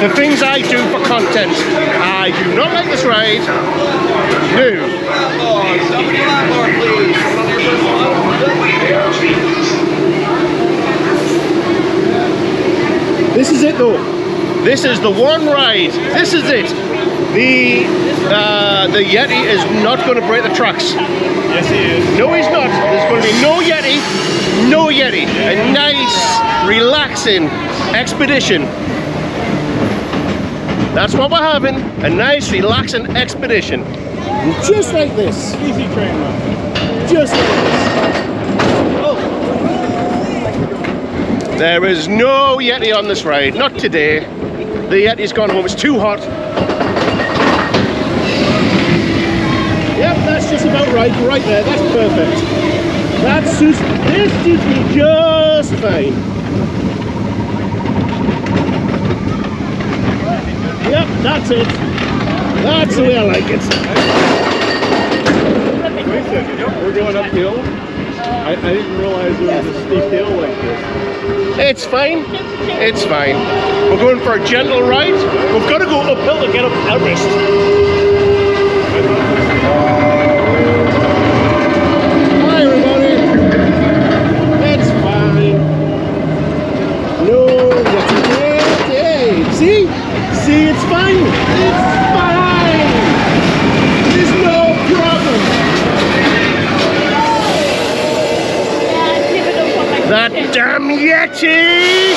the things I do for content. I do not like this ride. No. This is it though. This is the one ride. This is it. The Yeti is not going to break the tracks. Yes, he is. No, he's not. There's going to be no Yeti. No Yeti. A nice, relaxing expedition. That's what we're having. A nice, relaxing expedition. Just like this. Easy train run. Just like this. Oh. There is no Yeti on this ride. Not today. The Yeti's gone home. It's too hot. Yep, that's just about right. Right there. That's perfect. This suits me just fine. Yep, that's it. That's the way I like it. Wait a second. We're going uphill. I didn't realize there was a steep hill like this. It's fine. It's fine. We're going for a gentle ride. We've got to go uphill to get up Everest. Hi everybody. It's fine. No, Yeti. See? See, it's fine. It's fine. There's no problem. That damn Yeti!